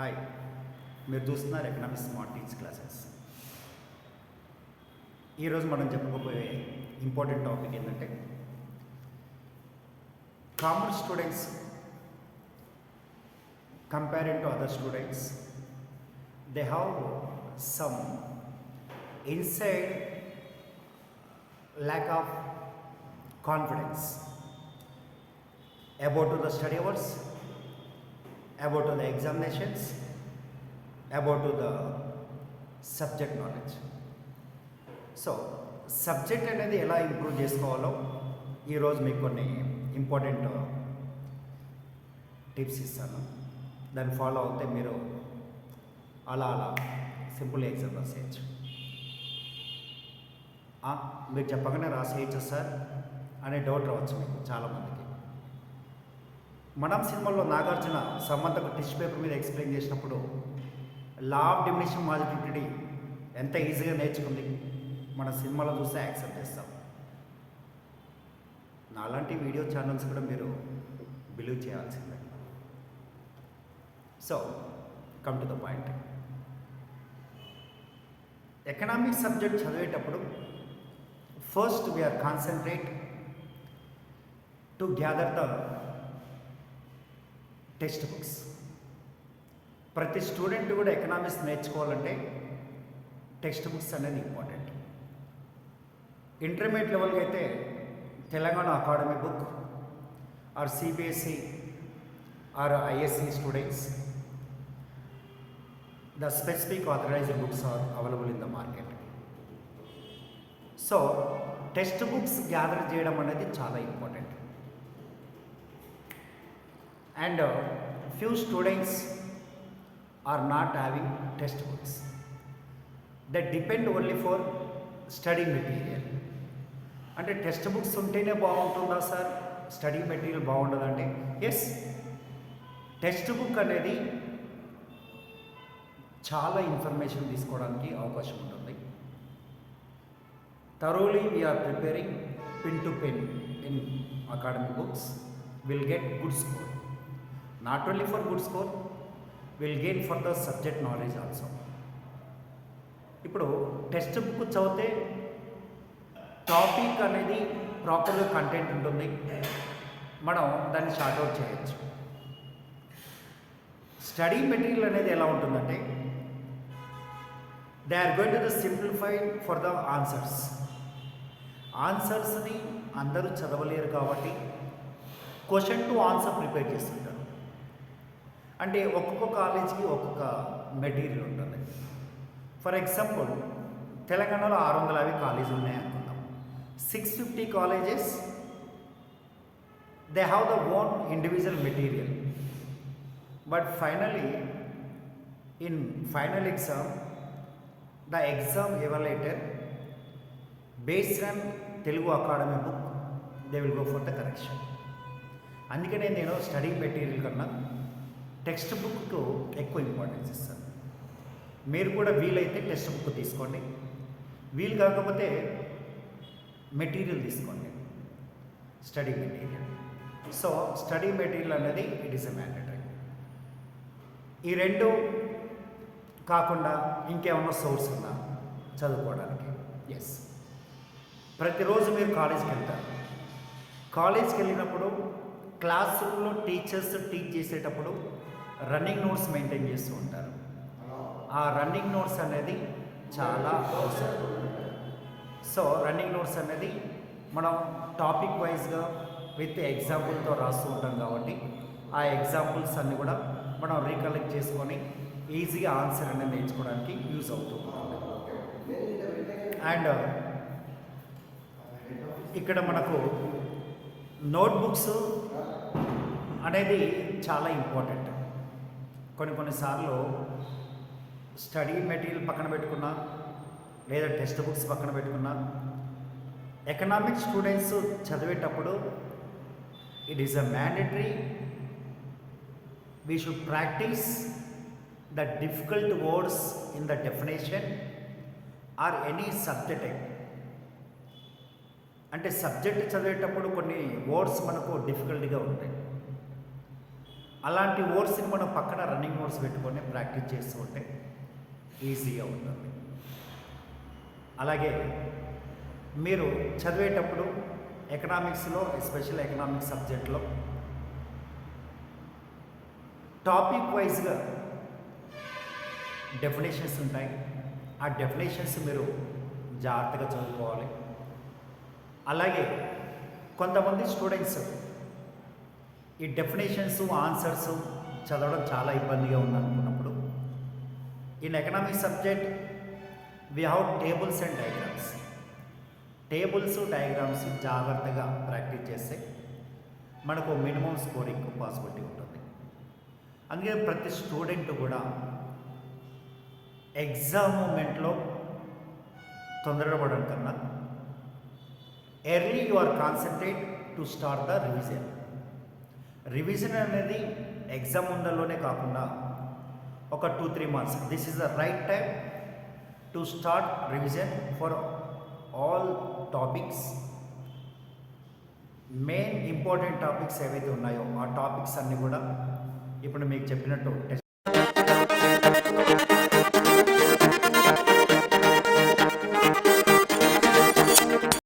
Hi, మీరు చూస్తున్నారు economics smart teach classes. ఈరోజు మనం చెప్పుకోబోయే ఇంపార్టెంట్ టాపిక్ ఏంటంటే commerce students comparing to other students they have some inside lack of confidence about to the study hours, about to the examinations, about to the subject knowledge. So subject అనేది ఎలా improve చేసుకోవాలో ఈరోజు మీకు కొన్ని important tips ఇస్తాను. దాన్ని follow అవుతే మీరు అలా సింపుల్ ఎగ్జామ్ రాసేయచ్చు. మీరు చెప్పగానే రాసేయచ్చు సార్ అనే డౌట్ రావచ్చు మీకు చాలామందికి. మనం సినిమాలో నాగార్జున సమంతకు టిష్యూ పేపర్ మీద ఎక్స్ప్లెయిన్ చేసినప్పుడు లా ఆఫ్ డిమినిషన్ మాజిటివిటీ ఎంత ఈజీగా నేర్చుకుంది మన సినిమాలో చూస్తే యాక్సెప్ట్ చేస్తాం. నాలాంటి వీడియో ఛానల్స్ కూడా మీరు బిలీవ్ చేయాల్సిందే. So come to the point. Economics subject చదివేటప్పుడు first we are concentrate to gather the textbooks. ప్రతి స్టూడెంట్ కూడా ఎకనామిక్స్ నేర్చుకోవాలంటే టెక్స్ట్ బుక్స్ అనేది ఇంపార్టెంట్. ఇంటర్మీడియట్ లెవెల్కి అయితే Telangana Academy book or CBSE or ISC students the specific authorized books are available in the market. So textbooks gather చేయడం అనేది చాలా important. And few students are not having textbooks. They depend only for study material. అంటే text books ఉంటేనే బాగుంటుందా sir, study material బాగుంటుందంటే yes, text book అనేది చాలా information తీసుకోవడానికి అవకాశం ఉంటుంది. thoroughly we are preparing pen to pen in academic books will get good score. Not only for good score, will gain for the subject knowledge also. ఇప్పుడు text book చదివితే topic అనేది ప్రాపర్గా content ఉంటుంది, మనం దాన్ని షార్ట్అవుట్ చేయొచ్చు. Study material అనేది ఎలా ఉంటుందంటే they are going to the simplified for the ఆన్సర్స్ని అందరూ చదవలేరు కాబట్టి క్వశ్చన్ టు ఆన్సర్ ప్రిపేర్ చేస్తుంటారు. అంటే ఒక్కొక్క కాలేజీకి ఒక్కొక్క మెటీరియల్ ఉంటుంది. ఫర్ ఎగ్జాంపుల్ తెలంగాణలో 650 కాలేజీలు ఉన్నాయి అనుకుందాం. 650 colleges they have the own individual material. But finally in final exam the exam evaluator based on Telugu Academy book they will go for the correction. అందుకనే నేను స్టడీ మెటీరియల్ కన్నా text book ఎక్కువ importance ఇస్తాను. మీరు కూడా వీలైతే text book తీసుకోండి, వీలు కాకపోతే మెటీరియల్ తీసుకోండి, study material. So study material అనేది ఇట్ ఈస్ ఎ మ్యాండేటరీ. ఈ రెండు కాకుండా ఇంకేమన్నా సోర్స్ ఉందా చదువుకోవడానికి? ఎస్, ప్రతిరోజు మీరు కాలేజీకి వెళ్తారు. కాలేజీకి వెళ్ళినప్పుడు క్లాస్ రూమ్లో టీచర్స్ టీచ్ చేసేటప్పుడు రన్నింగ్ నోట్స్ మెయింటైన్ చేస్తూ ఉంటారు. ఆ రన్నింగ్ నోట్స్ అనేది చాలా అవసరం. సో రన్నింగ్ నోట్స్ అనేది మనం టాపిక్ వైజ్గా విత్ ఎగ్జాంపుల్తో రాస్తూ ఉంటాం కాబట్టి ఆ ఎగ్జాంపుల్స్ అన్నీ కూడా మనం రీకలెక్ట్ చేసుకొని ఈజీగా ఆన్సర్ అనేది నేర్చుకోవడానికి యూజ్ అవుతూ ఉంటుంది. అండ్ ఇక్కడ మనకు నోట్బుక్స్ అనేది చాలా ఇంపార్టెంట్. కొన్నిసార్లు స్టడీ మెటీరియల్ పక్కన పెట్టుకున్నా లేదా టెక్స్ట్ బుక్స్ పక్కన పెట్టుకున్నా ఎకనామిక్స్ స్టూడెంట్స్ చదివేటప్పుడు it is a mandatory we should practice the difficult words in the definition or any subject. అంటే సబ్జెక్ట్ చదివేటప్పుడు కొన్ని వర్డ్స్ మనకు డిఫికల్ట్గా ఉంటాయి. అలాంటి వర్డ్స్ని మనం పక్కన రన్నింగ్ నోట్స్ పెట్టుకొని ప్రాక్టీస్ చేస్తూ ఉంటే ఈజీగా ఉంటుంది. అలాగే మీరు చదివేటప్పుడు ఎకనామిక్స్లో, ఎస్పెషల్ ఎకనామిక్స్ సబ్జెక్ట్లో టాపిక్ వైజ్గా డెఫినేషన్స్ ఉంటాయి. ఆ డెఫినేషన్స్ మీరు జాగ్రత్తగా చదువుకోవాలి. అలాగే కొంతమంది స్టూడెంట్స్ ఈ డెఫినేషన్స్, ఆన్సర్స్ చదవడం చాలా ఇబ్బందిగా ఉందనుకున్నప్పుడు in economic subject we have tables and diagrams. Tables, diagrams జాగ్రత్తగా ప్రాక్టీస్ చేస్తే మనకు మినిమం స్కోరింగ్ పాసిబిలిటీ ఉంటుంది. అందుకే ప్రతి స్టూడెంట్ కూడా ఎగ్జామ్ మూమెంట్లో తొందరపడడం కన్నా early you are concentrate to start the revision. Revision అనేది ఎగ్జామ్ ముందరలోనే కాకుండా ఒక 2-3 months this is the right time to start revision for all topics. Main important topics ఏవైతే ఉన్నాయో ఆ టాపిక్స్ అన్నీ కూడా ఇప్పుడు మీకు చెప్పినట్టు